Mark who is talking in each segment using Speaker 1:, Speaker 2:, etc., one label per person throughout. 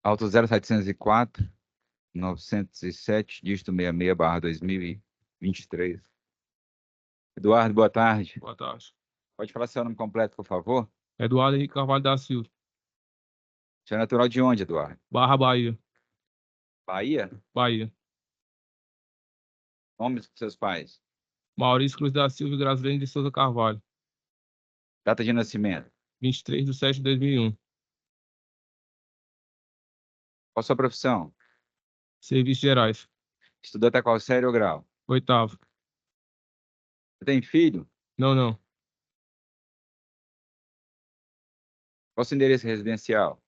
Speaker 1: Auto 0704, 907, dígito 66/2023. Eduardo, boa tarde.
Speaker 2: Boa tarde.
Speaker 1: Pode falar seu nome completo, por favor?
Speaker 2: Eduardo Henrique Carvalho da Silva,
Speaker 1: Você é natural de onde, Eduardo?
Speaker 2: Barra Bahia,
Speaker 1: Bahia?
Speaker 2: Bahia.
Speaker 1: Nomes dos seus pais?
Speaker 2: Maurício Cruz da Silva e Graziane de Souza Carvalho,
Speaker 1: Data de nascimento?
Speaker 2: 23/7/2001.
Speaker 1: Qual a sua profissão?
Speaker 2: Serviços Gerais,
Speaker 1: Estudou até qual série ou grau?
Speaker 2: 8º.
Speaker 1: Você tem filho?
Speaker 2: Não, não.
Speaker 1: Qual o seu endereço residencial?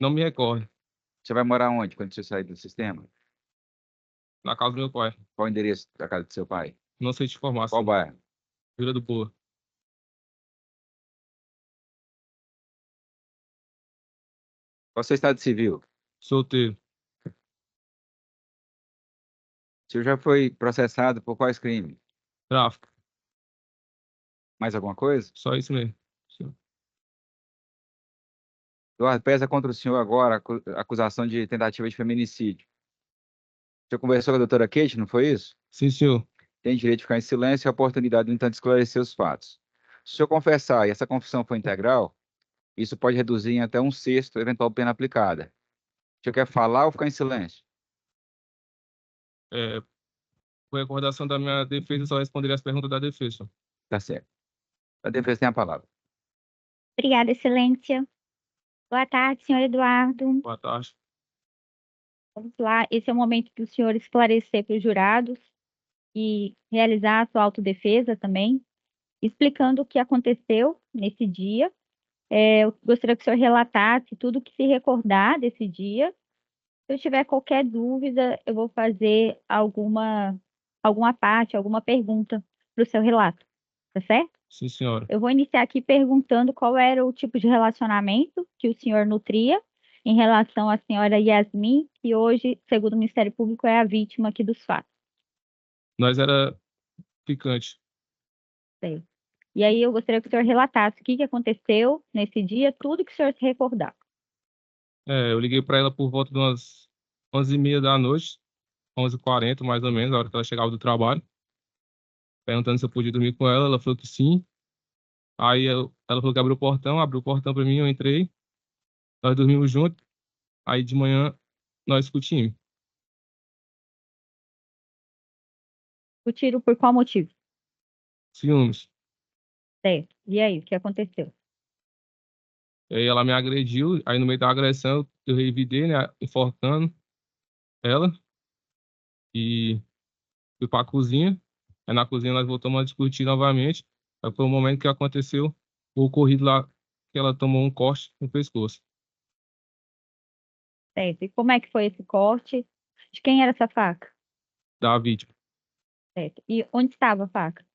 Speaker 2: Não me recordo.
Speaker 1: Você vai morar onde quando você sair do sistema?
Speaker 2: Na casa do meu pai.
Speaker 1: Qual o endereço da casa do seu pai?
Speaker 2: Não sei te informar,
Speaker 1: Qual
Speaker 2: sim.
Speaker 1: bairro?
Speaker 2: Vila do Boa.
Speaker 1: Qual o seu estado civil?
Speaker 2: Solteiro.
Speaker 1: O senhor já foi processado por quais crimes?
Speaker 2: Tráfico.
Speaker 1: Mais alguma coisa?
Speaker 2: Só isso mesmo. Sim.
Speaker 1: Eduardo, pesa contra o senhor agora a acusação de tentativa de feminicídio. O senhor conversou com a doutora Kate, não foi isso?
Speaker 2: Sim, senhor.
Speaker 1: Tem direito de ficar em silêncio e a oportunidade, no entanto, de esclarecer os fatos. Se o senhor confessar e essa confissão for integral, isso pode reduzir em até 1/6 a eventual pena aplicada. O senhor quer falar ou ficar em silêncio?
Speaker 2: Por recordação da minha defesa, só responderia as perguntas da defesa.
Speaker 1: Tá certo. A defesa tem a palavra.
Speaker 3: Obrigada, Excelência. Boa tarde, senhor Eduardo.
Speaker 2: Boa tarde.
Speaker 3: Vamos lá. Esse é o momento que o senhor esclarecer para os jurados e realizar a sua autodefesa também, explicando o que aconteceu nesse dia. Eu gostaria que o senhor relatasse tudo o que se recordar desse dia. Se eu tiver qualquer dúvida, eu vou fazer alguma parte, alguma pergunta para o seu relato, tá certo?
Speaker 2: Sim, senhora.
Speaker 3: Eu vou iniciar aqui perguntando qual era o tipo de relacionamento que o senhor nutria em relação à senhora Yasmin, que hoje, segundo o Ministério Público, é a vítima aqui dos fatos.
Speaker 2: Nós era ficante.
Speaker 3: Certo. E aí eu gostaria que o senhor relatasse o que aconteceu nesse dia, tudo que o senhor se recordar.
Speaker 2: Eu liguei para ela por volta de umas 11h30 da noite, 11h40 mais ou menos, a hora que ela chegava do trabalho, perguntando se eu podia dormir com ela. Ela falou que sim. Aí ela falou que abriu o portão para mim, eu entrei, nós dormimos juntos. Aí de manhã nós discutimos.
Speaker 3: O tiro por qual motivo?
Speaker 2: Ciúmes.
Speaker 3: Certo. E aí, o que aconteceu?
Speaker 2: Aí ela me agrediu, aí no meio da agressão eu revidei, né, enforcando ela e fui para a cozinha. Aí na cozinha nós voltamos a discutir novamente. Aí foi o momento que aconteceu o ocorrido lá, que ela tomou um corte no pescoço.
Speaker 3: Certo. E como é que foi esse corte? De quem era essa faca?
Speaker 2: Da vítima,
Speaker 3: Certo. E onde estava a faca?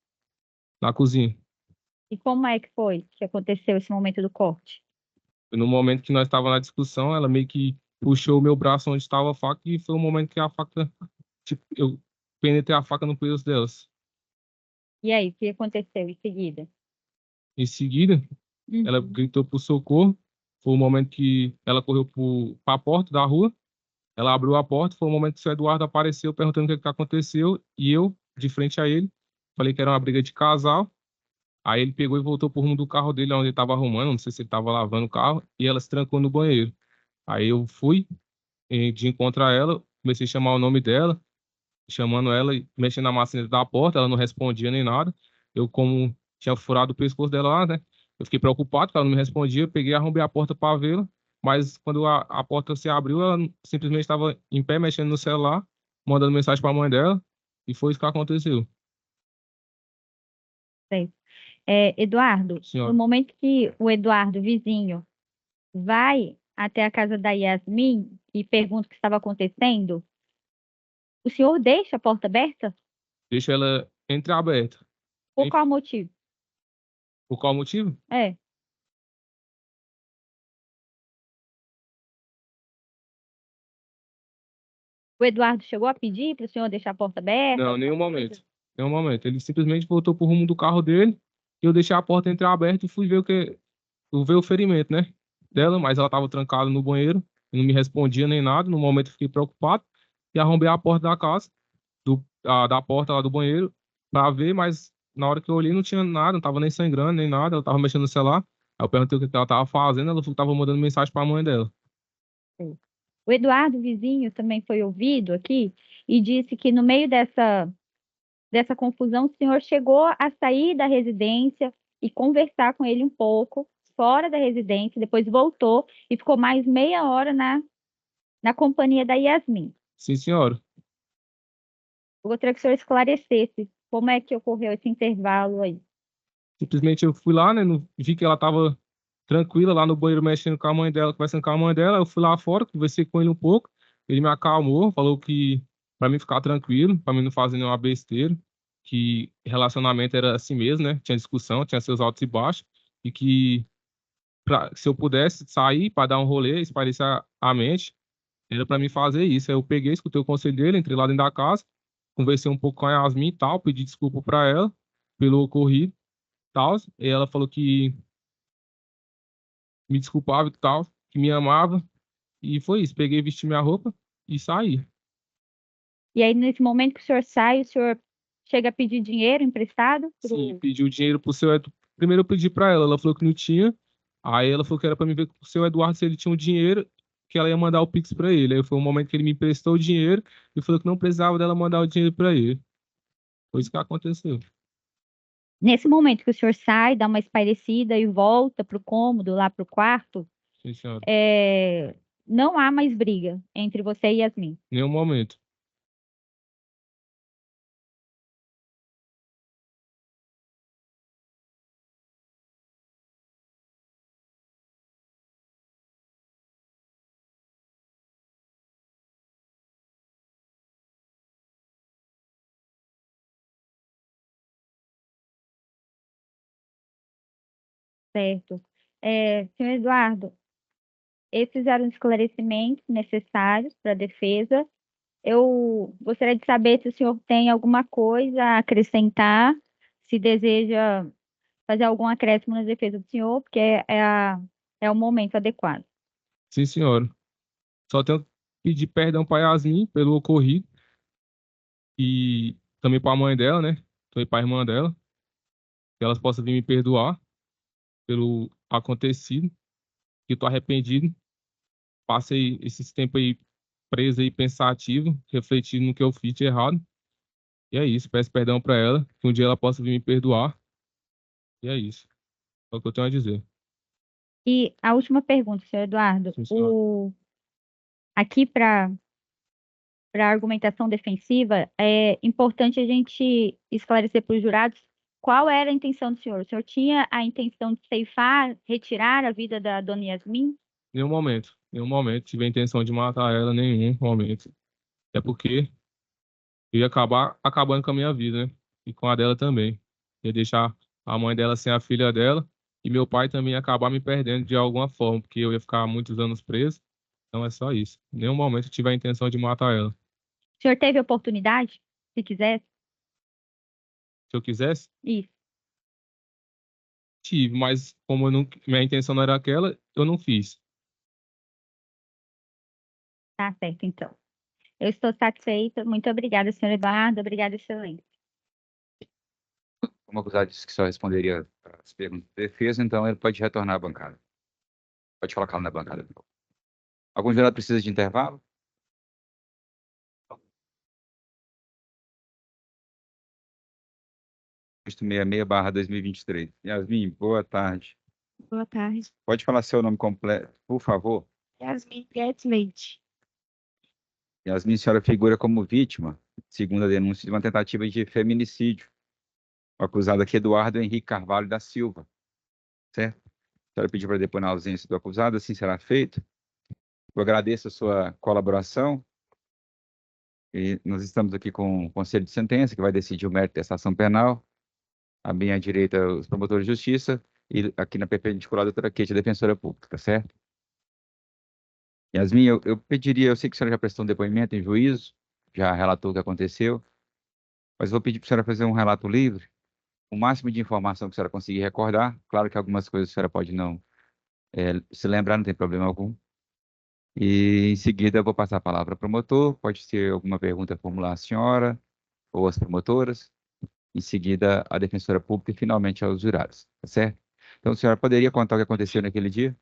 Speaker 2: na cozinha.
Speaker 3: E como é que foi que aconteceu esse momento do corte?
Speaker 2: E no momento que nós estávamos na discussão, ela meio que puxou o meu braço onde estava a faca e foi o momento que a faca, tipo, eu penetrei a faca no pescoço delas.
Speaker 3: E aí, o que aconteceu em seguida?
Speaker 2: Em seguida, ela
Speaker 3: Uhum.
Speaker 2: gritou por socorro. Foi o momento que ela correu para a porta da rua. Ela abriu a porta. Foi o momento que o seu Eduardo apareceu perguntando o que aconteceu. E eu, de frente a ele, falei que era uma briga de casal. Aí ele pegou e voltou pro rumo do carro dele, onde ele estava arrumando. Não sei se ele estava lavando o carro. E ela se trancou no banheiro. Aí eu fui de encontro a ela. Comecei a chamar o nome dela, chamando ela e mexendo na maçaneta da porta. Ela não respondia nem nada. Eu, como tinha furado o pescoço dela lá, né? Eu fiquei preocupado, porque ela não me respondia. Eu peguei e arrombei a porta para vê-la. Mas quando a porta se abriu, ela simplesmente estava em pé, mexendo no celular, mandando mensagem para a mãe dela. E foi isso que aconteceu.
Speaker 3: Certo. Eduardo, no
Speaker 2: Senhora,
Speaker 3: momento que o Eduardo, vizinho, vai até a casa da Yasmin e pergunta o que estava acontecendo, o senhor deixa a porta aberta?
Speaker 2: deixa ela entreaberta.
Speaker 3: Por qual motivo?
Speaker 2: Por qual motivo?
Speaker 3: É. O Eduardo chegou a pedir para o senhor deixar a porta aberta?
Speaker 2: Não, nenhum momento. Nenhum momento. Ele simplesmente voltou pro rumo do carro dele e eu deixei a porta entreaberta e fui ver ver o ferimento, né? dela, mas ela estava trancada no banheiro e não me respondia nem nada. No momento eu fiquei preocupado e arrombei a porta da casa, da porta lá do banheiro, para ver, mas na hora que eu olhei não tinha nada, não estava nem sangrando, nem nada, ela estava mexendo no celular. Aí eu perguntei o que ela estava fazendo, ela falou que estava mandando mensagem para a mãe dela.
Speaker 3: O Eduardo, vizinho, também foi ouvido aqui e disse que no meio dessa confusão, o senhor chegou a sair da residência e conversar com ele um pouco, fora da residência, depois voltou e ficou mais meia hora na companhia da Yasmin.
Speaker 2: Sim, senhora.
Speaker 3: Eu gostaria que o senhor esclarecesse como é que ocorreu esse intervalo aí.
Speaker 2: Simplesmente eu fui lá, né? Vi que ela estava tranquila lá no banheiro mexendo com a mãe dela, conversando com a mãe dela. Eu fui lá fora, conversei com ele um pouco. Ele me acalmou, falou que para mim ficar tranquilo, para mim não fazer nenhuma besteira, que relacionamento era assim mesmo, né? Tinha discussão, tinha seus altos e baixos, e que se eu pudesse sair para dar um rolê, espairecer a mente, era para mim fazer isso. Aí eu peguei, escutei o conselho dele, entrei lá dentro da casa, conversei um pouco com a Yasmin e tal, pedi desculpa para ela pelo ocorrido e tal. E ela falou que me desculpava e tal, que me amava. E foi isso. Peguei, vesti minha roupa e saí.
Speaker 3: E aí, nesse momento que o senhor sai, o senhor chega a pedir dinheiro emprestado?
Speaker 2: Sim, pedi o dinheiro pro seu Eduardo. Primeiro eu pedi pra ela falou que não tinha. Aí ela falou que era pra me ver com o seu Eduardo se ele tinha o dinheiro, que ela ia mandar o Pix pra ele. Aí foi um momento que ele me emprestou o dinheiro e falou que não precisava dela mandar o dinheiro pra ele. Foi isso que aconteceu.
Speaker 3: Nesse momento que o senhor sai, dá uma espairecida e volta para o cômodo, lá para o quarto,
Speaker 2: Sim, senhora.
Speaker 3: não há mais briga entre você e Yasmin.
Speaker 2: Nenhum momento.
Speaker 3: Certo. Senhor Eduardo, esses eram os esclarecimentos necessários para a defesa. Eu gostaria de saber se o senhor tem alguma coisa a acrescentar, se deseja fazer algum acréscimo na defesa do senhor, porque é o momento adequado.
Speaker 2: Sim, senhora. Só tenho que pedir perdão pra Yasmin pelo ocorrido e também pra mãe dela, né? Também pra irmã dela, que elas possam vir me perdoar pelo acontecido, que eu tô arrependido. Passei esses tempos aí preso aí pensativo, refletindo no que eu fiz de errado. E é isso, peço perdão pra ela, que um dia ela possa vir me perdoar. E é isso. É o que eu tenho a dizer.
Speaker 3: E a última pergunta, senhor Eduardo.
Speaker 2: Sim, senhora.
Speaker 3: Aqui para a argumentação defensiva, é importante a gente esclarecer para os jurados qual era a intenção do senhor. O senhor tinha a intenção de ceifar, retirar a vida da dona Yasmin?
Speaker 2: Nenhum momento tive a intenção de matar ela, nenhum momento. É porque eu ia acabar acabando com a minha vida, né? E com a dela também. Ia deixar a mãe dela sem a filha dela e meu pai também ia acabar me perdendo de alguma forma, porque eu ia ficar muitos anos preso. Então é só isso. Em nenhum momento eu tive a intenção de matar ela.
Speaker 3: O senhor teve oportunidade, se quisesse?
Speaker 2: Se eu quisesse,
Speaker 3: Isso,
Speaker 2: tive, mas como eu não, minha intenção não era aquela, eu não fiz.
Speaker 3: tá certo, então. Eu estou satisfeita. Muito obrigada, senhor Eduardo. Obrigada, excelente.
Speaker 1: Como o acusado disse que só responderia as perguntas de defesa, então ele pode retornar à bancada. Pode colocá-lo na bancada, por favor. Algum jurado precisa de intervalo? Texto 66/2023. Yasmin, boa tarde.
Speaker 4: Boa tarde.
Speaker 1: Pode falar seu nome completo, por favor?
Speaker 4: Yasmin Guedes Leite.
Speaker 1: Yasmin, a senhora figura como vítima, segundo a denúncia, de uma tentativa de feminicídio. O acusado aqui é Eduardo Henrique Carvalho da Silva, certo? A senhora pediu para depor na ausência do acusado, assim será feito. Eu agradeço a sua colaboração. E nós estamos aqui com o Conselho de Sentença, que vai decidir o mérito dessa ação penal. À minha direita, os promotores de justiça, e aqui na perpendicular, a doutora Kate, a defensora pública, certo? Yasmin, eu pediria, eu sei que a senhora já prestou um depoimento em juízo, já relatou o que aconteceu, mas vou pedir para a senhora fazer um relato livre, o máximo de informação que a senhora conseguir recordar. Claro que algumas coisas a senhora pode não Se lembrar, não tem problema algum. E em seguida eu vou passar a palavra ao promotor. Pode ser alguma pergunta a formular a senhora ou as promotoras. Em seguida, a defensora pública e finalmente aos jurados, tá certo? Então, a senhora poderia contar o que aconteceu naquele dia?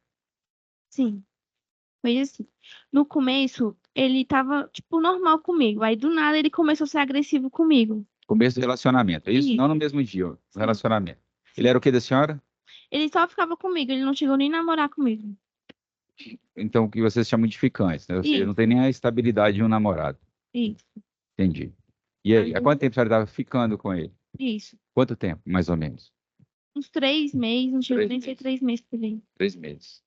Speaker 4: Sim, foi assim. No começo, ele tava, tipo, normal comigo. Aí, do nada, ele começou a ser agressivo comigo.
Speaker 1: Começo do relacionamento, é isso?
Speaker 4: Isso,
Speaker 1: Não no mesmo dia, o
Speaker 4: sim,
Speaker 1: relacionamento. Ele
Speaker 4: sim.
Speaker 1: era o que da senhora?
Speaker 4: Ele só ficava comigo, ele não chegou nem a namorar comigo.
Speaker 1: Então, o que vocês chamam de ficantes, né? Ou seja, não
Speaker 4: Isso,
Speaker 1: tem nem a estabilidade de um namorado.
Speaker 4: isso.
Speaker 1: Entendi. E aí, há
Speaker 4: Aí,
Speaker 1: quanto tempo a senhora estava ficando com ele?
Speaker 4: isso.
Speaker 1: Quanto tempo, mais ou menos?
Speaker 4: Uns 3 meses, não chegou
Speaker 1: 3
Speaker 4: nem a ser
Speaker 1: meses.
Speaker 4: 3 meses por aí.
Speaker 1: 3 meses.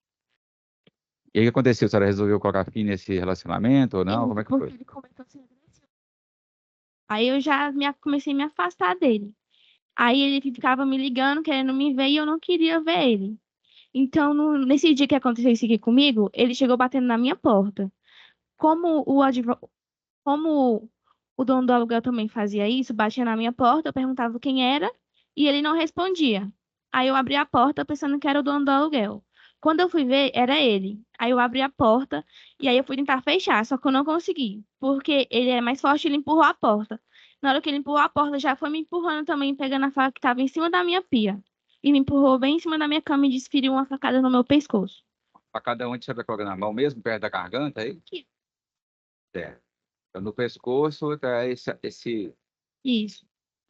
Speaker 1: E aí, o que aconteceu? A senhora resolveu colocar fim nesse relacionamento ou não? Como é que
Speaker 4: Porque
Speaker 1: foi?
Speaker 4: ele começou a ser agressivo. Aí eu já comecei a me afastar dele. Aí ele ficava me ligando, querendo me ver, e eu não queria ver ele. Então, nesse dia que aconteceu isso aqui comigo, ele chegou batendo na minha porta. Como como o dono do aluguel também fazia isso, batia na minha porta, eu perguntava quem era e ele não respondia. Aí eu abri a porta pensando que era o dono do aluguel. Quando eu fui ver, era ele. Aí eu abri a porta e aí eu fui tentar fechar, só que eu não consegui, porque ele é mais forte, ele empurrou a porta. Na hora que ele empurrou a porta, já foi me empurrando também, pegando a faca que estava em cima da minha pia. E me empurrou bem em cima da minha cama e desferiu uma facada no meu pescoço.
Speaker 1: Para cada um, a senhora coloca na mão mesmo, perto da garganta, aí?
Speaker 4: Aqui.
Speaker 1: Certo. Então, no pescoço, tá
Speaker 4: Isso.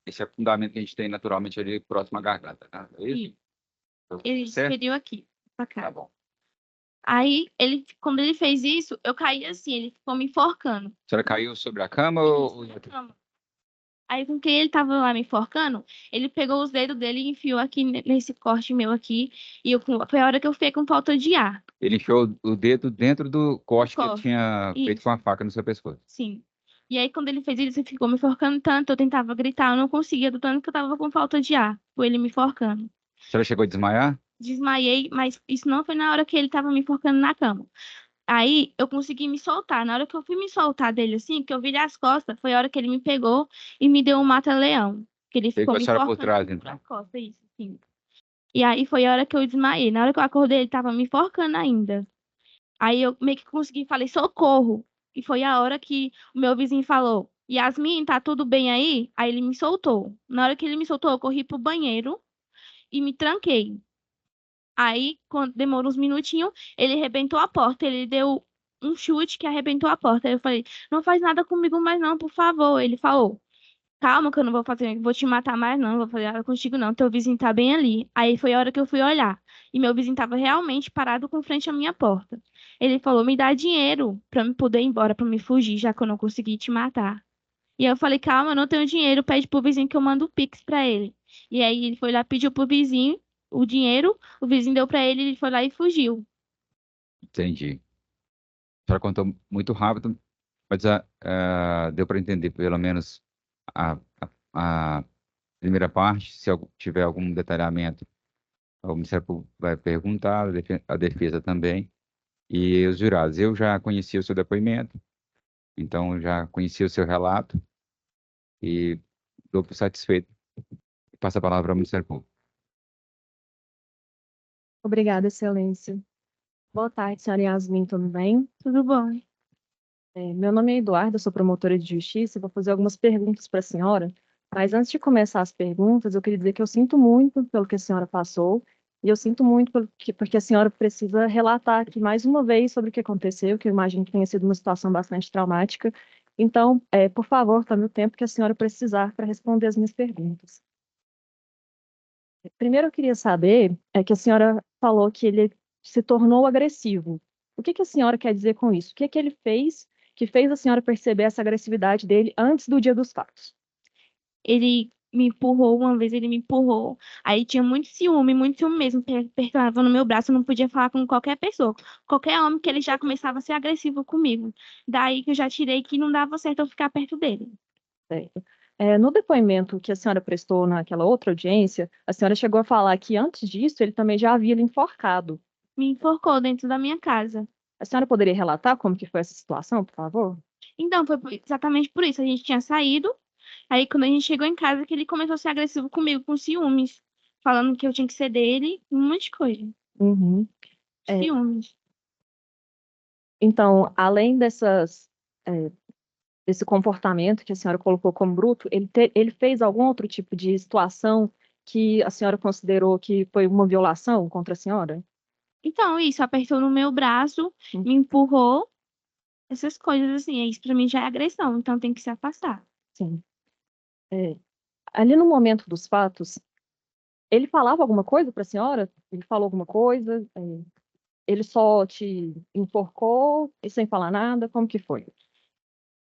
Speaker 1: esse afundamento que a gente tem naturalmente ali próximo à garganta, tá? É isso?
Speaker 4: Isso. Ele
Speaker 1: Certo?
Speaker 4: desferiu aqui, pra
Speaker 1: Tá
Speaker 4: cá.
Speaker 1: bom.
Speaker 4: Aí, quando ele fez isso, eu caí assim, ele ficou me enforcando.
Speaker 1: A senhora caiu sobre a cama
Speaker 4: Isso,
Speaker 1: ou...
Speaker 4: na cama. Aí, com que ele tava lá me enforcando, ele pegou os dedos dele e enfiou aqui nesse corte meu aqui. E foi a hora que eu fiquei com falta de ar.
Speaker 1: Ele enfiou o dedo dentro do
Speaker 4: Do
Speaker 1: corte que ele
Speaker 4: corte.
Speaker 1: tinha feito com
Speaker 4: Isso,
Speaker 1: a faca no seu pescoço.
Speaker 4: sim. E aí, quando ele fez isso, ele ficou me enforcando tanto, eu tentava gritar, eu não conseguia, do tanto que eu tava com falta de ar. Foi ele me enforcando.
Speaker 1: A senhora chegou a desmaiar?
Speaker 4: Desmaiei, mas isso não foi na hora que ele tava me enforcando na cama. Aí eu consegui me soltar. Na hora que eu fui me soltar dele assim, que eu virei as costas, foi a hora que ele me pegou e me deu um mata-leão. Que ele ficou
Speaker 1: Pegou a
Speaker 4: me
Speaker 1: senhora por
Speaker 4: enforcando
Speaker 1: trás,
Speaker 4: assim
Speaker 1: então.
Speaker 4: pelas costas, isso, sim. E aí foi a hora que eu desmaiei. Na hora que eu acordei, ele tava me enforcando ainda. Aí eu meio que consegui, falei, socorro. E foi a hora que o meu vizinho falou, Yasmin, tá tudo bem aí? Aí ele me soltou. Na hora que ele me soltou, eu corri pro banheiro e me tranquei. Aí, quando demorou uns minutinhos, ele arrebentou a porta. Ele deu um chute que arrebentou a porta. Aí eu falei, não faz nada comigo mais não, por favor. Ele falou, calma que eu não vou fazer, vou te matar mais não, não vou fazer nada contigo não, teu vizinho tá bem ali. Aí foi a hora que eu fui olhar. E meu vizinho tava realmente parado com frente à minha porta. Ele falou, me dá dinheiro pra me poder ir embora, pra me fugir, já que eu não consegui te matar. E aí eu falei, calma, eu não tenho dinheiro, pede pro vizinho que eu mando o Pix pra ele. E aí ele foi lá, pediu pro vizinho o dinheiro, o vizinho deu pra ele, ele foi lá e fugiu.
Speaker 1: Entendi. A senhora contou muito rápido, mas deu para entender pelo menos a, a primeira parte. Se tiver algum detalhamento, o Ministério Público vai perguntar, a defesa também, e os jurados. Eu já conheci o seu depoimento, então já conheci o seu relato e estou satisfeito. Passo a palavra ao Ministério Público.
Speaker 5: Obrigada, Excelência. Boa tarde, senhora Yasmin, tudo bem?
Speaker 4: Tudo bom?
Speaker 5: Meu nome é Eduarda, sou promotora de justiça e vou fazer algumas perguntas para a senhora. Mas antes de começar as perguntas, eu queria dizer que eu sinto muito pelo que a senhora passou e eu sinto muito porque a senhora precisa relatar aqui mais uma vez sobre o que aconteceu, que eu imagino que tenha sido uma situação bastante traumática. Então, por favor, tome o tempo que a senhora precisar para responder as minhas perguntas. Primeiro, eu queria saber que a senhora falou que ele se tornou agressivo. O que a senhora quer dizer com isso? O que ele fez que fez a senhora perceber essa agressividade dele antes do dia dos fatos?
Speaker 4: Ele me empurrou, uma vez ele me empurrou. Aí tinha muito ciúme mesmo. Apertava no meu braço, eu não podia falar com qualquer pessoa. Qualquer homem que ele já começava a ser agressivo comigo. Daí que eu já tirei que não dava certo eu ficar perto dele.
Speaker 5: Certo. No depoimento que a senhora prestou naquela outra audiência, a senhora chegou a falar que antes disso ele também já havia lhe enforcado.
Speaker 4: Me enforcou dentro da minha casa.
Speaker 5: A senhora poderia relatar como que foi essa situação, por favor?
Speaker 4: Então, foi exatamente por isso. A gente tinha saído. Aí, quando a gente chegou em casa, que ele começou a ser agressivo comigo, com ciúmes. Falando que eu tinha que ser dele, um monte de coisa.
Speaker 5: Uhum. É.
Speaker 4: Ciúmes.
Speaker 5: Então, além desse comportamento que a senhora colocou como bruto, ele fez algum outro tipo de situação que a senhora considerou que foi uma violação contra a senhora?
Speaker 4: Então, isso, apertou no meu braço, me empurrou, essas coisas assim. Isso pra mim já é agressão, então tem que se afastar.
Speaker 5: Sim. É, ali no momento dos fatos, ele falava alguma coisa para a senhora? Ele falou alguma coisa? Ele só te enforcou e sem falar nada? Como que foi?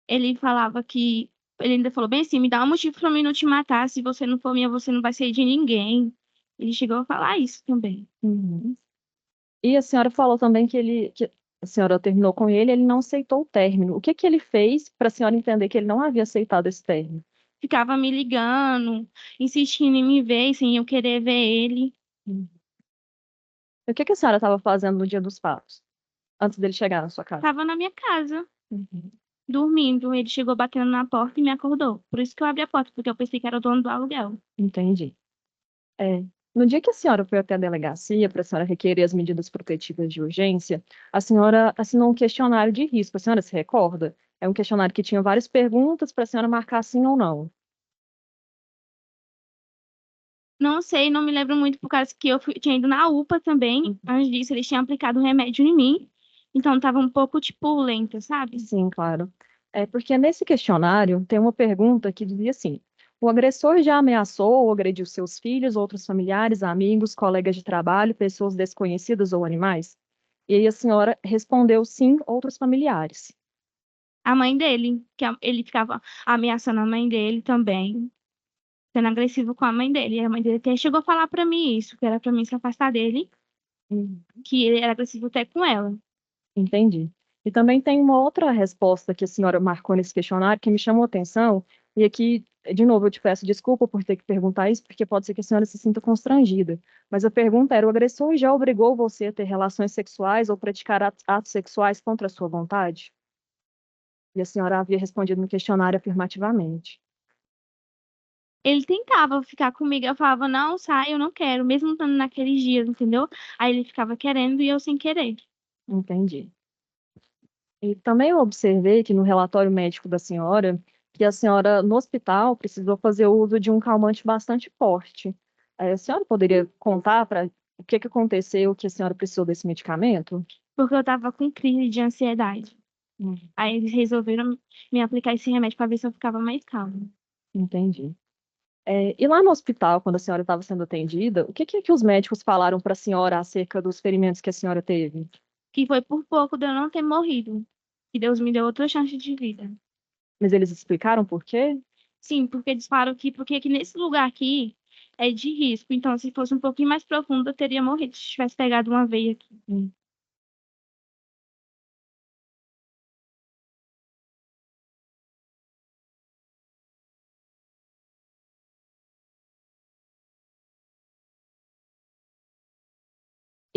Speaker 4: Ele falava que. Ele ainda falou bem assim: me dá um motivo pra mim não te matar. Se você não for minha, você não vai ser de ninguém. Ele chegou a falar isso também.
Speaker 5: Uhum. E a senhora falou também que a senhora terminou com ele não aceitou o término. O que que ele fez para a senhora entender que ele não havia aceitado esse término?
Speaker 4: Ficava me ligando, insistindo em me ver, sem eu querer ver ele.
Speaker 5: Uhum. E o que que a senhora estava fazendo no dia dos fatos, antes dele chegar na sua casa?
Speaker 4: Tava na minha casa,
Speaker 5: Uhum.
Speaker 4: dormindo. Ele chegou batendo na porta e me acordou. Por isso que eu abri a porta, porque eu pensei que era o dono do aluguel.
Speaker 5: Entendi. É, no dia que a senhora foi até a delegacia para a senhora requerer as medidas protetivas de urgência, a senhora assinou um questionário de risco. A senhora se recorda? É um questionário que tinha várias perguntas para a senhora marcar sim ou não.
Speaker 4: Não sei, não me lembro muito, por causa que tinha ido na UPA também. Antes disso, eles tinham aplicado um remédio em mim. Então, tava um pouco, tipo, lenta, sabe?
Speaker 5: Sim, claro. É porque nesse questionário tem uma pergunta que dizia assim: o agressor já ameaçou ou agrediu seus filhos, outros familiares, amigos, colegas de trabalho, pessoas desconhecidas ou animais? E aí a senhora respondeu sim, outros familiares.
Speaker 4: A mãe dele, ele ficava ameaçando a mãe dele também, sendo agressivo com a mãe dele. E a mãe dele até chegou a falar pra mim isso, que era pra mim se afastar dele, que ele era agressivo até com ela.
Speaker 5: Entendi. E também tem uma outra resposta que a senhora marcou nesse questionário que me chamou a atenção, e aqui, de novo, eu te peço desculpa por ter que perguntar isso, porque pode ser que a senhora se sinta constrangida. Mas a pergunta era: o agressor já obrigou você a ter relações sexuais ou praticar atos sexuais contra a sua vontade? E a senhora havia respondido no questionário afirmativamente.
Speaker 4: Ele tentava ficar comigo, eu falava, não, sai, eu não quero, mesmo estando naqueles dias, entendeu? Aí ele ficava querendo e eu sem querer.
Speaker 5: Entendi. E também eu observei que no relatório médico da senhora, que a senhora, no hospital, precisou fazer uso de um calmante bastante forte. A senhora poderia contar para o que que aconteceu que a senhora precisou desse medicamento?
Speaker 4: Porque eu tava com crise de ansiedade.
Speaker 5: Hum,
Speaker 4: Aí eles resolveram me aplicar esse remédio pra ver se eu ficava mais calma.
Speaker 5: entendi. E lá no hospital, quando a senhora estava sendo atendida, o que que os médicos falaram para a senhora acerca dos ferimentos que a senhora teve?
Speaker 4: Que foi por pouco de eu não ter morrido. Que Deus me deu outra chance de vida.
Speaker 5: Mas eles explicaram por quê?
Speaker 4: Sim, porque eles falaram que porque aqui nesse lugar aqui é de risco. Então, se fosse um pouquinho mais profundo, eu teria morrido se tivesse pegado uma veia aqui.
Speaker 5: Hum.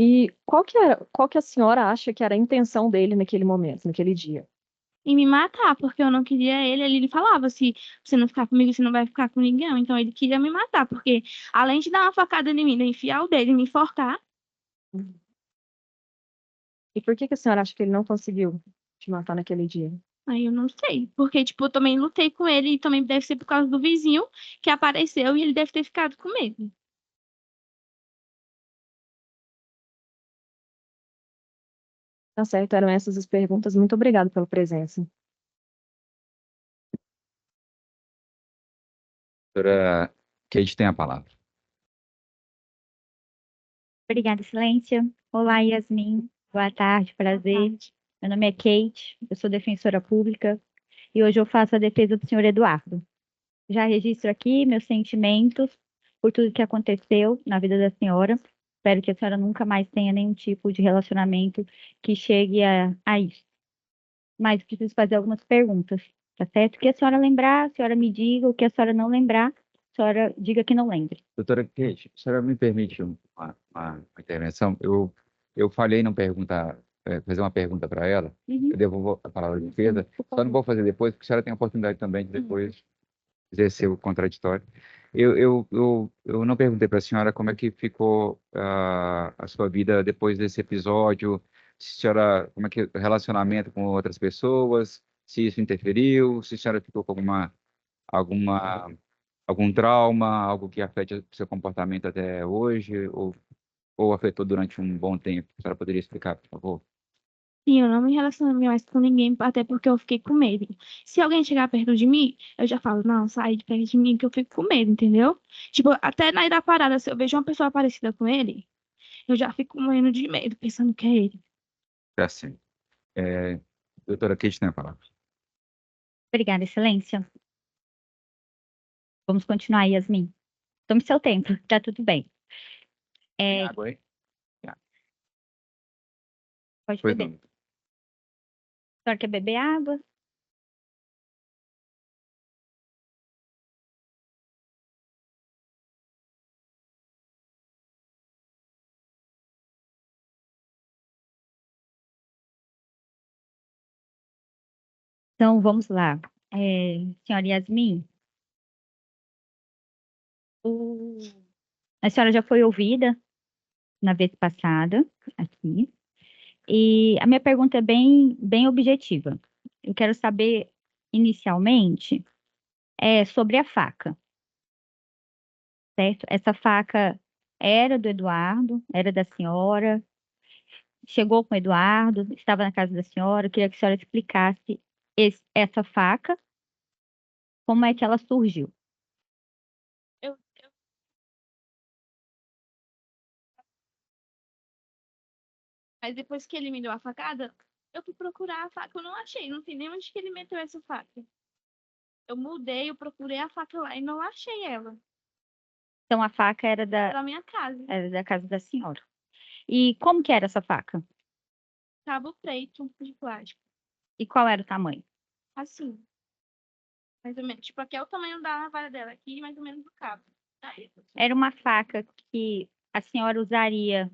Speaker 5: E qual que a senhora acha que era a intenção dele naquele momento, naquele dia?
Speaker 4: E me matar, porque eu não queria ele. Ele falava: se você não ficar comigo, você não vai ficar com ninguém. Então, ele queria me matar, porque além de dar uma facada em mim, de enfiar o dele e me enforcar,
Speaker 5: E por que que a senhora acha que ele não conseguiu te matar naquele dia?
Speaker 4: aí eu não sei. Porque, tipo, eu também lutei com ele e também deve ser por causa do vizinho que apareceu e ele deve ter ficado com medo.
Speaker 5: Tá certo, eram essas as perguntas. Muito obrigada pela presença.
Speaker 1: Doutora Kate tem a palavra.
Speaker 3: Obrigada, Excelência. Olá, Yasmin. Boa tarde, prazer. Meu nome é Kate, eu sou defensora pública e hoje eu faço a defesa do senhor Eduardo. Já registro aqui meus sentimentos por tudo que aconteceu na vida da senhora. Espero que a senhora nunca mais tenha nenhum tipo de relacionamento que chegue a isso. Mas preciso fazer algumas perguntas, tá certo? O que a senhora lembrar, a senhora me diga. O que a senhora não lembrar, a senhora diga que não lembre.
Speaker 1: Doutora Kate, a senhora me permite uma intervenção? Eu falhei em não perguntar, fazer uma pergunta para ela.
Speaker 3: Uhum.
Speaker 1: Eu devolvo a palavra de defesa.
Speaker 3: Por
Speaker 1: Só não
Speaker 3: favor.
Speaker 1: vou fazer depois, porque a senhora tem a oportunidade também de depois exercer o contraditório. Eu não perguntei para a senhora como é que ficou a sua vida depois desse episódio, se a senhora, como é que o relacionamento com outras pessoas, se isso interferiu, se a senhora ficou com alguma, algum trauma, algo que afete o seu comportamento até hoje, ou afetou durante um bom tempo. A senhora poderia explicar, por favor?
Speaker 4: Sim, eu não me relaciono mais com ninguém, até porque eu fiquei com medo. Se alguém chegar perto de mim, eu já falo, não, sai de perto de mim que eu fico com medo, entendeu? Tipo, até na da parada, se eu vejo uma pessoa parecida com ele, eu já fico morrendo de medo, pensando que é ele.
Speaker 1: É assim. Doutora Kate tem a palavra.
Speaker 3: Obrigada, Excelência. Vamos continuar, Yasmin. Tome seu tempo, tá tudo bem.
Speaker 1: Tem
Speaker 3: É,
Speaker 1: água aí?
Speaker 3: pode
Speaker 1: Pois
Speaker 3: beber.
Speaker 1: não.
Speaker 3: A senhora quer beber água? Então, vamos lá. Senhora Yasmin, o- a senhora já foi ouvida na vez passada aqui. E a minha pergunta é bem objetiva. Eu quero saber, inicialmente, sobre a faca, certo? Essa faca era do Eduardo, era da senhora, chegou com o Eduardo, estava na casa da senhora. Eu queria que a senhora explicasse essa faca, como é que ela surgiu.
Speaker 4: Eu- Mas depois que ele me deu a facada, eu fui procurar a faca, eu não achei, não sei nem onde que ele meteu essa faca. Eu mudei, eu procurei a faca lá e não achei ela.
Speaker 3: Então, a faca
Speaker 4: Da minha casa.
Speaker 3: era da casa da senhora. E como que era essa faca?
Speaker 4: Cabo preto de plástico.
Speaker 3: E qual era o tamanho?
Speaker 4: Assim. Mais ou menos. Tipo, aqui é o tamanho da navalha dela, aqui mais ou menos o cabo. Aí,
Speaker 3: Era uma faca que a senhora usaria,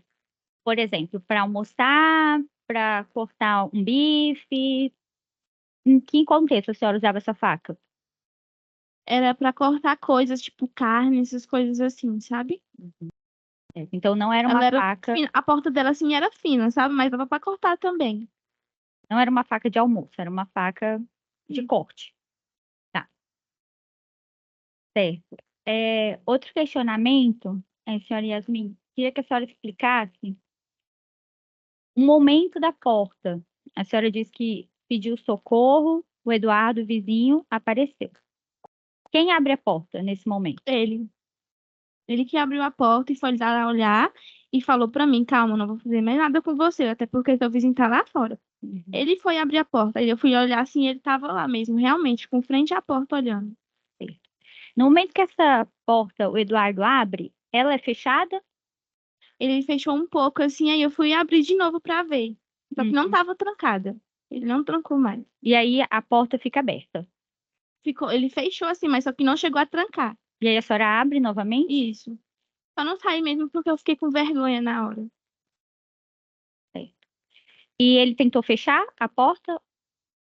Speaker 3: por exemplo, para almoçar, para cortar um bife? Em que contexto a senhora usava essa faca?
Speaker 4: era pra cortar coisas, tipo carne, essas coisas assim, sabe?
Speaker 3: Então, não era uma
Speaker 4: Ela era
Speaker 3: faca,
Speaker 4: fina. A porta dela, assim, era fina, sabe? Mas dava pra cortar também.
Speaker 3: não era uma faca de almoço, era uma faca de corte. Tá, certo. Outro questionamento, senhora Yasmin, queria que a senhora explicasse o momento da porta. A senhora disse que pediu socorro, o Eduardo, o vizinho, apareceu. Quem abre a porta nesse momento?
Speaker 4: Ele. Ele que abriu a porta e foi lá olhar e falou pra mim, calma, não vou fazer mais nada com você, até porque seu vizinho tá lá fora. Ele foi abrir a porta, aí eu fui olhar assim, ele tava lá mesmo, realmente, com frente à porta olhando.
Speaker 3: No momento que essa porta o Eduardo abre, ela é fechada?
Speaker 4: Ele fechou um pouco assim, aí eu fui abrir de novo pra ver. Só que não
Speaker 3: Uhum.
Speaker 4: tava trancada. Ele não trancou mais.
Speaker 3: E aí a porta fica aberta.
Speaker 4: Ele fechou assim, mas só que não chegou a trancar.
Speaker 3: E aí a senhora abre novamente?
Speaker 4: Isso. Só não saí mesmo porque eu fiquei com vergonha na hora.
Speaker 3: E ele tentou fechar a porta, o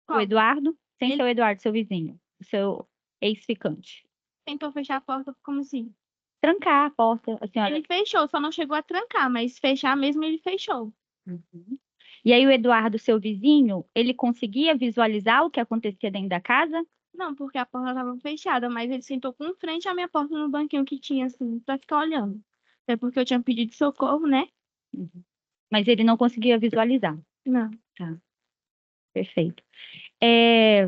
Speaker 4: Qual?
Speaker 3: Eduardo, sem
Speaker 4: Ele-
Speaker 3: ser o Eduardo, seu vizinho, o seu ex-ficante.
Speaker 4: Tentou fechar a porta como assim?
Speaker 3: Trancar a porta, a senhora.
Speaker 4: Ele fechou, só não chegou a trancar, mas fechar mesmo ele fechou.
Speaker 3: Uhum. E aí o Eduardo, seu vizinho, ele conseguia visualizar o que acontecia dentro da casa?
Speaker 4: Não, porque a porta estava fechada, mas ele sentou com frente à minha porta no banquinho que tinha, assim, pra ficar olhando. Até porque eu tinha pedido socorro, né?
Speaker 3: Uhum. Mas ele não conseguia visualizar.
Speaker 4: Não.
Speaker 3: Tá, perfeito. É,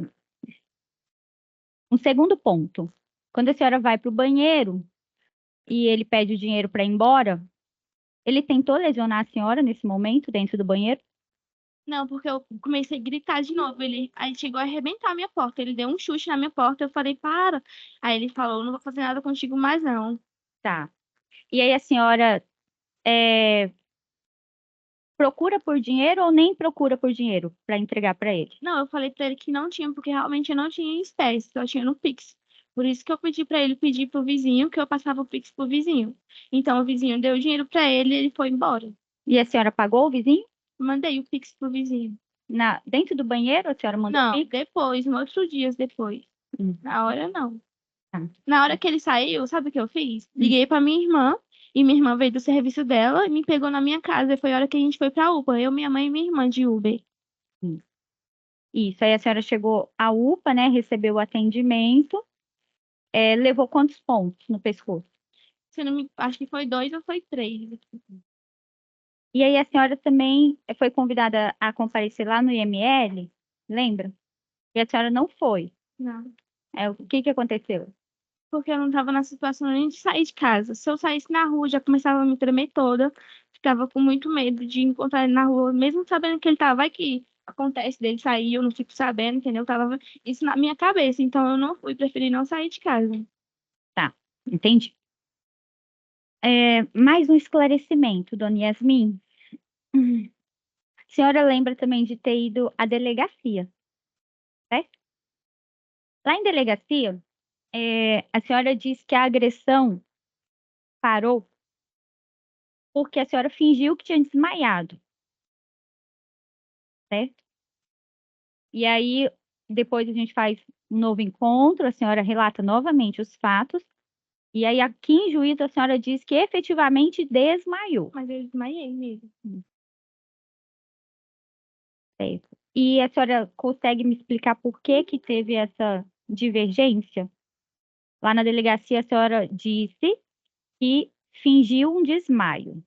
Speaker 3: Um segundo ponto. Quando a senhora vai para o banheiro e ele pede o dinheiro para ir embora, ele tentou lesionar a senhora nesse momento, dentro do banheiro?
Speaker 4: Não, porque eu comecei a gritar de novo. Aí chegou a arrebentar a minha porta. Ele deu um chute na minha porta. Eu falei, para. Aí ele falou, não vou fazer nada contigo mais, não.
Speaker 3: Tá. E aí a senhora procura por dinheiro ou nem procura por dinheiro para entregar para ele?
Speaker 4: Não, eu falei pra ele que não tinha, porque realmente eu não tinha em espécie, só tinha no Pix. Por isso que eu pedi pra ele pedir pro vizinho, que eu passava o Pix pro vizinho. Então o vizinho deu o dinheiro pra ele e ele foi embora.
Speaker 3: E a senhora pagou o vizinho?
Speaker 4: Mandei o Pix pro vizinho.
Speaker 3: Dentro do banheiro a senhora mandou o
Speaker 4: Não,
Speaker 3: Pix?
Speaker 4: depois, no outro dia depois.
Speaker 3: Uhum.
Speaker 4: Na hora, não. Na hora que ele saiu, sabe o que eu fiz? Liguei pra minha irmã, e minha irmã veio do serviço dela e me pegou na minha casa. E foi a hora que a gente foi pra UPA, eu, minha mãe e minha irmã de Uber.
Speaker 3: Isso, aí a senhora chegou à UPA, né? Recebeu o atendimento, levou quantos pontos no pescoço?
Speaker 4: Se não me... Acho que foi 2 ou foi 3.
Speaker 3: E aí a senhora também foi convidada a comparecer lá no IML, lembra? E a senhora não foi.
Speaker 4: Não.
Speaker 3: O que aconteceu?
Speaker 4: Porque eu não tava na situação nem de sair de casa. Se eu saísse na rua, já começava a me tremer toda. Ficava com muito medo de encontrar ele na rua, mesmo sabendo que ele tava. Vai que acontece dele sair, eu não fico sabendo, entendeu? Tava isso na minha cabeça. Então eu não fui, preferi não sair de casa.
Speaker 3: Tá, entendi. Mais um esclarecimento, dona Yasmin. A senhora lembra também de ter ido à delegacia, certo? Lá em delegacia, a senhora disse que a agressão parou porque a senhora fingiu que tinha desmaiado, certo? E aí, depois a gente faz um novo encontro, a senhora relata novamente os fatos, e aí aqui em juízo a senhora diz que efetivamente desmaiou,
Speaker 4: Mas eu desmaiei mesmo.
Speaker 3: certo? E a senhora consegue me explicar por que que teve essa divergência? Lá na delegacia a senhora disse que fingiu um desmaio.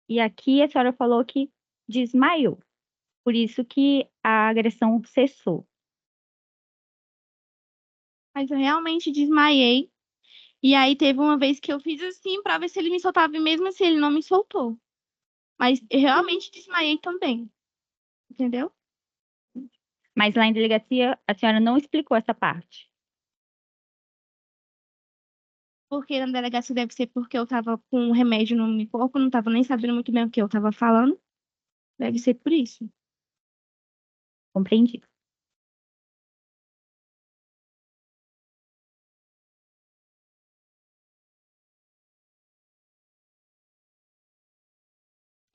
Speaker 3: E aqui a senhora falou que desmaiou. Por isso que a agressão cessou.
Speaker 4: Mas eu realmente desmaiei. E aí teve uma vez que eu fiz assim pra ver se ele me soltava, e mesmo assim ele não me soltou. Mas eu realmente desmaiei também. Entendeu?
Speaker 3: Mas lá em delegacia a senhora não explicou essa parte.
Speaker 4: Porque na delegacia deve ser porque eu tava com um remédio no meu corpo, não tava nem sabendo muito bem o que eu tava falando. Deve ser por isso.
Speaker 3: Compreendi.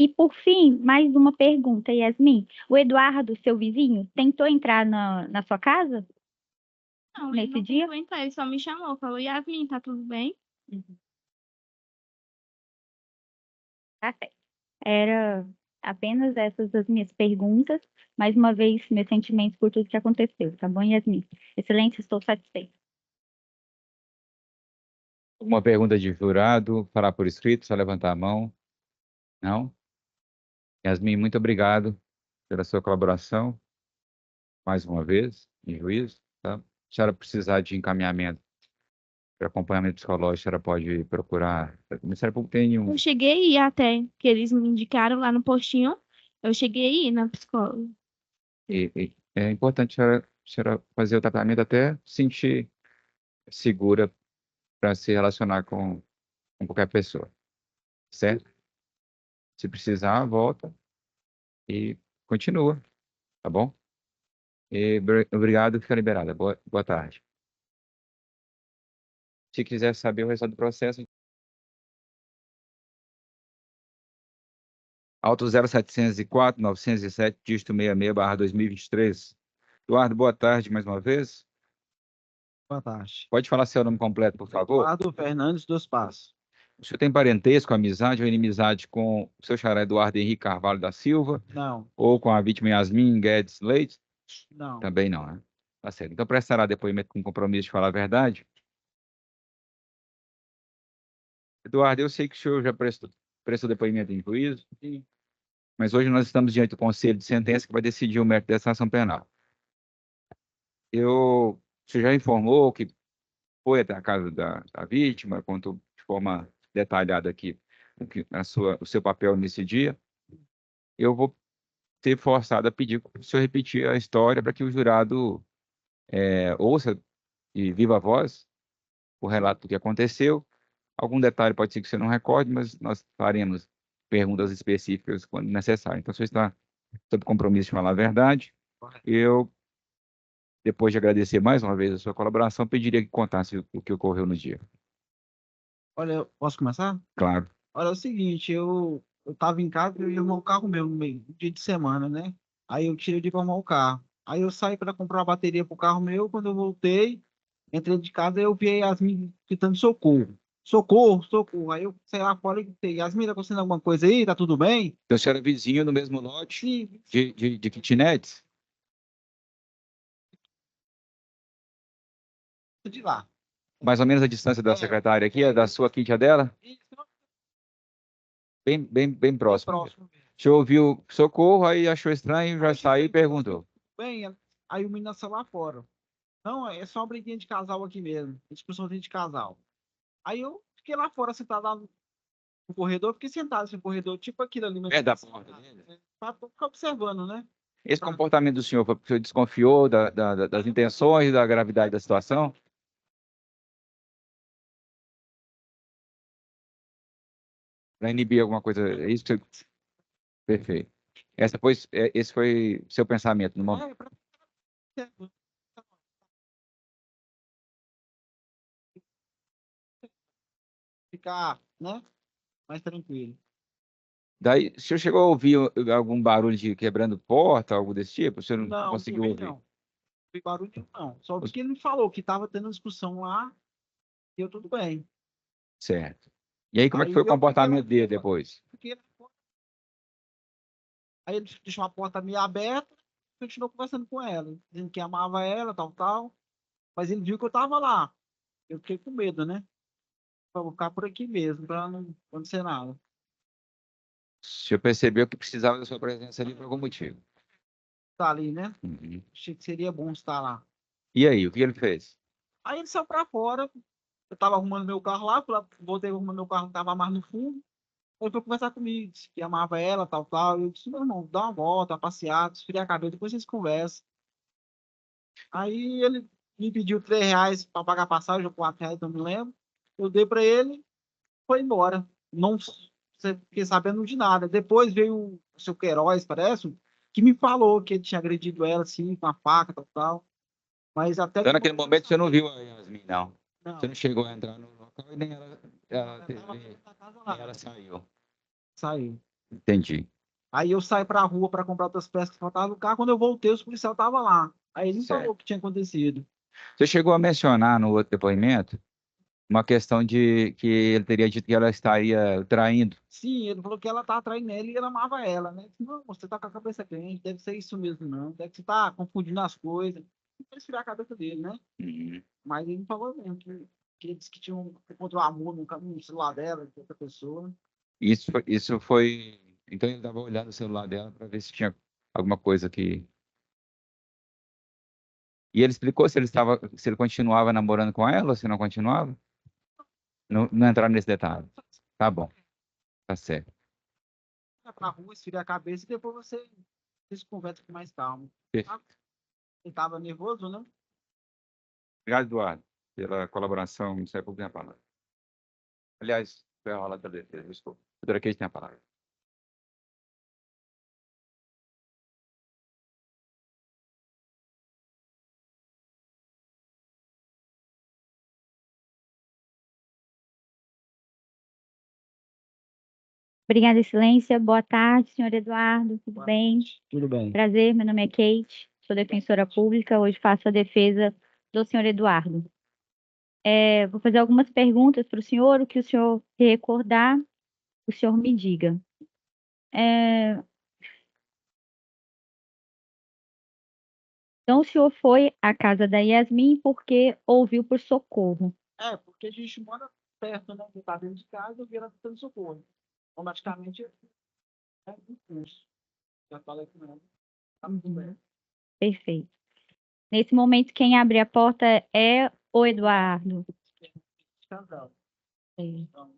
Speaker 3: E por fim, mais uma pergunta, Yasmin. O Eduardo, seu vizinho, tentou entrar na sua casa
Speaker 4: Não, ele
Speaker 3: nesse
Speaker 4: não
Speaker 3: dia?
Speaker 4: tentou entrar, ele só me chamou, falou, Yasmin, tá tudo bem?
Speaker 3: Tá certo. Era apenas essas as minhas perguntas. Mais uma vez, meus sentimentos por tudo que aconteceu, tá bom, Yasmin? Excelente, estou satisfeita.
Speaker 1: Uma pergunta de jurado, falar por escrito, só levantar a mão. Não? Yasmin, muito obrigado pela sua colaboração, mais uma vez, em juízo. Tá? Se a senhora precisar de encaminhamento para acompanhamento psicológico, a senhora pode procurar. O Ministério Público tem um.
Speaker 4: Eu cheguei a ir até, que eles me indicaram lá no postinho, eu cheguei a ir na psicóloga.
Speaker 1: É importante a senhora fazer o tratamento até se sentir segura para se relacionar com qualquer pessoa, certo? Se precisar, volta e continua, tá bom? Obrigado, fica liberada. Boa tarde. Se quiser saber o resultado do processo, auto 0704-907, dígito 66/2023. Eduardo, boa tarde mais uma vez.
Speaker 6: Boa tarde.
Speaker 1: Pode falar seu nome completo, por favor?
Speaker 6: Eduardo Fernandes dos Passos.
Speaker 1: O senhor tem parentesco, amizade ou inimizade com o seu xará Eduardo Henrique Carvalho da Silva?
Speaker 6: Não,
Speaker 1: Ou com a vítima Yasmin Guedes Leite?
Speaker 6: não.
Speaker 1: Também não, né? Tá certo. Então prestará depoimento com compromisso de falar a verdade? Eduardo, eu sei que o senhor já prestou depoimento em juízo,
Speaker 6: Sim.
Speaker 1: mas hoje nós estamos diante do conselho de sentença que vai decidir o mérito dessa ação penal. O senhor já informou que foi até a casa da vítima, contou de forma detalhada aqui o seu papel nesse dia. Eu vou ser forçado a pedir para o senhor repetir a história para que o jurado ouça de viva voz o relato do que aconteceu. Algum detalhe pode ser que você não recorde, mas nós faremos perguntas específicas quando necessário. Então, o senhor está sob compromisso de falar a verdade. Eu, depois de agradecer mais uma vez a sua colaboração, pediria que contasse o que ocorreu no dia.
Speaker 6: Olha, eu posso começar?
Speaker 1: Claro.
Speaker 6: Olha, é o seguinte, eu tava em casa e eu ia arrumar o carro meu no dia de semana, né? Aí eu tirei de arrumar o carro. Aí eu saí para comprar uma bateria pro carro meu. Quando eu voltei, entrei de casa, eu vi a Yasmin gritando socorro. Socorro, socorro. Aí eu saí lá fora e gritei, Yasmin, tá acontecendo alguma coisa aí? Tá tudo bem?
Speaker 1: Então, você era vizinho no mesmo lote
Speaker 6: Sim,
Speaker 1: de kitnets?
Speaker 6: de lá.
Speaker 1: Mais ou menos a distância da secretária aqui, a da sua aqui e a dela?
Speaker 6: Isso,
Speaker 1: Bem próximo.
Speaker 6: próximo mesmo.
Speaker 1: O senhor ouviu socorro, aí achou estranho, já saiu e perguntou.
Speaker 6: Bem, aí o menino saiu lá fora. Não, é só uma briguinha de casal aqui mesmo. Discussãozinha de casal. Aí eu fiquei lá fora, sentado lá no corredor. Fiquei sentado assim, no corredor, tipo aquilo ali.
Speaker 1: Perto da porta dele?
Speaker 6: Pra ficar observando, né?
Speaker 1: Esse comportamento do senhor foi porque o senhor desconfiou das intenções, da gravidade da situação? Para inibir alguma coisa? É isso que você... Perfeito. Esse foi seu pensamento no momento.
Speaker 6: É, pra ficar, né? Mais tranquilo.
Speaker 1: Daí, o senhor chegou a ouvir algum barulho de quebrando porta, algo desse tipo? O senhor não
Speaker 6: Não,
Speaker 1: conseguiu
Speaker 6: também
Speaker 1: ouvir?
Speaker 6: não. Não vi barulho nenhum, não. Só vi que ele me falou que tava tendo uma discussão lá e eu tudo bem.
Speaker 1: Certo. E aí, como é que
Speaker 6: Aí
Speaker 1: foi o
Speaker 6: eu
Speaker 1: comportamento dele depois?
Speaker 6: fiquei lá fora. Aí ele deixou a porta meio aberta, continuou conversando com ela, dizendo que amava ela, tal, tal. Mas ele viu que eu tava lá. Eu fiquei com medo, né? Vou ficar por aqui mesmo, pra não acontecer nada.
Speaker 1: O senhor percebeu que precisava da sua presença ali por algum motivo?
Speaker 6: Tá ali, né?
Speaker 1: Uhum.
Speaker 6: Achei que seria bom estar lá.
Speaker 1: E aí, o que ele fez?
Speaker 6: Aí ele saiu pra fora. Eu tava arrumando meu carro lá, voltei arrumando meu carro, tava mais no fundo. Ele foi conversar comigo, disse que amava ela, tal, tal. Eu disse, meu irmão, dá uma volta, uma passeada, esfriar a cabeça, depois vocês conversam. Aí ele me pediu R$ 3 para pagar a passagem, ou R$ 4, não me lembro. Eu dei para ele, foi embora. Não fiquei sabendo de nada. Depois veio o seu Queiroz, parece, que me falou que ele tinha agredido ela, assim, com a faca, tal, tal. Mas até
Speaker 1: Então,
Speaker 6: que
Speaker 1: naquele momento, você não viu a Yasmin, não?
Speaker 6: não,
Speaker 1: Você não chegou a entrar no local e nem ela,
Speaker 6: ela
Speaker 1: teve,
Speaker 6: tava dentro da casa
Speaker 1: nem
Speaker 6: lá.
Speaker 1: ela saiu.
Speaker 6: Saiu.
Speaker 1: Entendi.
Speaker 6: Aí eu saí pra rua para comprar outras peças que faltavam no carro. Quando eu voltei, os policiais estavam lá. Aí ele me falou
Speaker 1: Certo.
Speaker 6: o que tinha acontecido.
Speaker 1: Você chegou a mencionar no outro depoimento uma questão de que ele teria dito que ela estaria traindo.
Speaker 6: Sim, ele falou que ela tá traindo ele e ele amava ela, né? Eu disse, não, você tá com a cabeça quente, deve ser isso mesmo, não. Deve que você tá confundindo as coisas. Não esfriar a cabeça dele, né?
Speaker 1: Uhum.
Speaker 6: Mas ele me falou mesmo que ele disse que tinha encontrou amor no celular dela, de outra pessoa.
Speaker 1: Isso foi. Então ele estava olhando o celular dela para ver se tinha alguma coisa que. E ele explicou se ele continuava namorando com ela ou se não continuava? Não entraram nesse detalhe. Tá bom, tá certo.
Speaker 6: Vai pra rua, esfriar a cabeça e depois vocês conversam com mais calma.
Speaker 1: Perfeito.
Speaker 6: Ele tava nervoso, né?
Speaker 1: Obrigado, Eduardo, pela colaboração. Isso é pouco a palavra. Aliás, foi a aula da defesa, desculpa. Doutora Kate tem a palavra.
Speaker 3: Obrigada, Excelência. Boa tarde, senhor Eduardo. Tudo bem?
Speaker 6: Tudo bem.
Speaker 3: Prazer, meu nome é Kate, sou defensora pública. Hoje faço a defesa do senhor Eduardo. Vou fazer algumas perguntas para o senhor. O que o senhor se recordar, o senhor me diga. Então, o senhor foi à casa da Yasmin porque ouviu por socorro.
Speaker 6: É, porque a gente mora perto, né? Eu tava dentro de casa, eu vi ela dando socorro. Automaticamente, é um curso. Já falei com ela. Tá tudo bem.
Speaker 3: Perfeito. Nesse momento, quem abre a porta é o Eduardo.
Speaker 6: Casal.
Speaker 3: Sim.
Speaker 6: Então,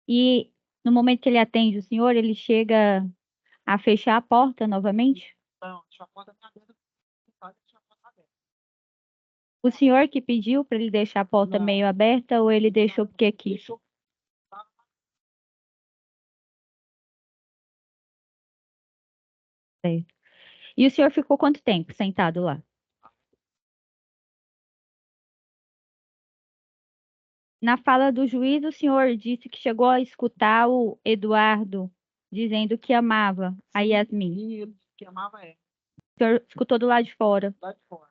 Speaker 3: E no momento que ele atende o senhor, ele chega a fechar a porta novamente?
Speaker 6: não, deixa a porta aberta. Deixa a porta aberta.
Speaker 3: O senhor que pediu para ele deixar a porta
Speaker 6: Não.
Speaker 3: meio aberta ou ele deixou porque quis?
Speaker 6: Deixou.
Speaker 3: Certo. E o senhor ficou quanto tempo sentado lá? Na fala do juiz, o senhor disse que chegou a escutar o Eduardo dizendo que amava a Yasmin.
Speaker 6: E ele que amava ela.
Speaker 3: O senhor escutou do lado de fora.
Speaker 6: lá de fora.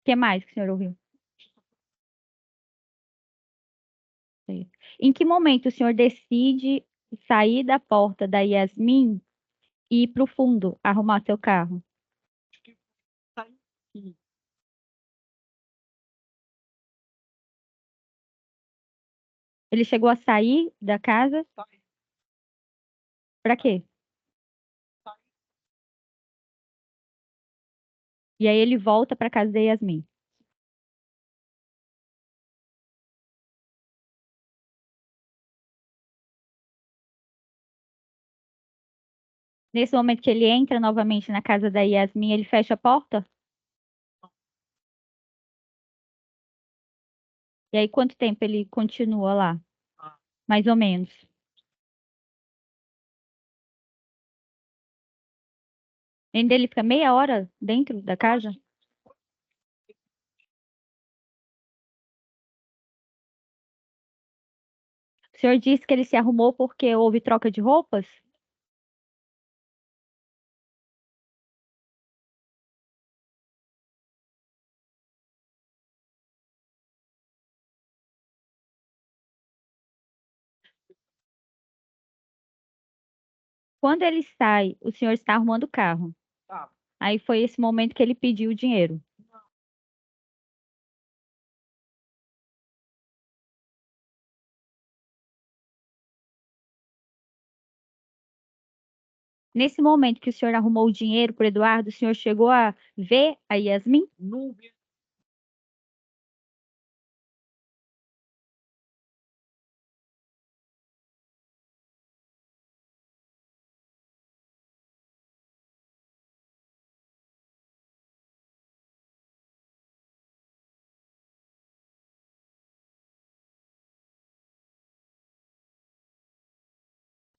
Speaker 3: O que mais que o senhor ouviu? Em que momento o senhor decide sair da porta da Yasmin e ir para o fundo arrumar seu carro?
Speaker 6: Acho que saiu aqui.
Speaker 3: Ele chegou a sair da casa?
Speaker 6: Saiu.
Speaker 3: Para quê?
Speaker 6: Saiu.
Speaker 3: E aí ele volta para casa da Yasmin. Nesse momento que ele entra novamente na casa da Yasmin, ele fecha a porta? E aí, quanto tempo ele continua lá?
Speaker 6: Ah.
Speaker 3: Mais ou menos. Ainda ele fica meia hora dentro da casa? O senhor disse que ele se arrumou porque houve troca de roupas? Quando ele sai, o senhor está arrumando o carro.
Speaker 6: Tá.
Speaker 3: Aí foi esse momento que ele pediu o dinheiro. Nesse momento que o senhor arrumou o dinheiro para o Eduardo, o senhor chegou a ver a Yasmin?
Speaker 6: Não vi.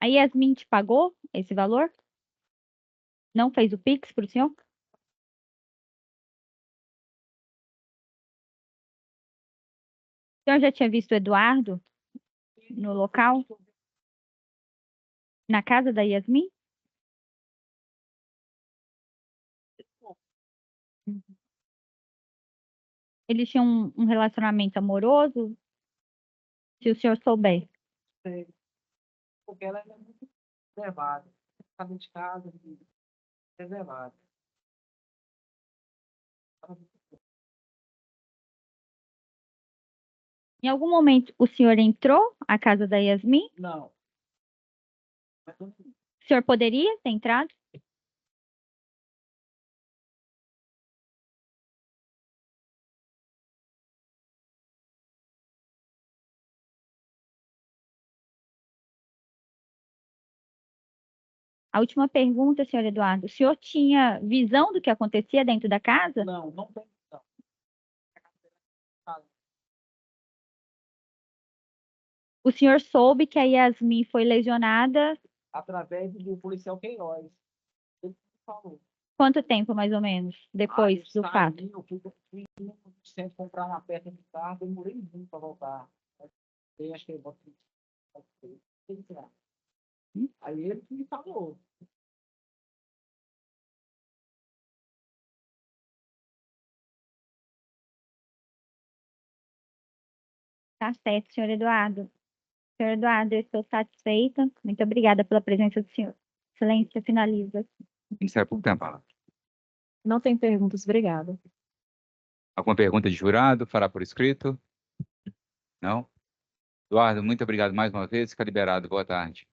Speaker 3: A Yasmin te pagou esse valor? Não fez o Pix para o senhor? O senhor já tinha visto o Eduardo no local? Na casa da Yasmin? Eles tinham um relacionamento amoroso? Se o senhor souber.
Speaker 6: Sei. Porque ela é muito reservada. Fica dentro de casa, reservada.
Speaker 3: Em algum momento o senhor entrou à casa da Yasmin?
Speaker 6: Não.
Speaker 3: O senhor poderia ter entrado? A última pergunta, senhor Eduardo. O senhor tinha visão do que acontecia dentro da casa?
Speaker 6: Não, não tem visão.
Speaker 3: O senhor soube que a Yasmin foi lesionada
Speaker 6: Através do policial Queiroz. Ele falou.
Speaker 3: quanto tempo, mais ou menos, depois do
Speaker 6: Saí,
Speaker 3: fato?
Speaker 6: eu fui no centro comprar uma peça de carro, demorei muito para voltar. Aí, acho que eu botei. Aí ele que me falou.
Speaker 3: Tá certo, senhor Eduardo. Senhor Eduardo, eu estou satisfeita. Muito obrigada pela presença do senhor. Excelência, finaliza.
Speaker 1: Isso é por tempo.
Speaker 5: Não tem perguntas, obrigada.
Speaker 1: Alguma pergunta de jurado? Fará por escrito? Não? Eduardo, muito obrigado mais uma vez. Fica liberado. Boa tarde.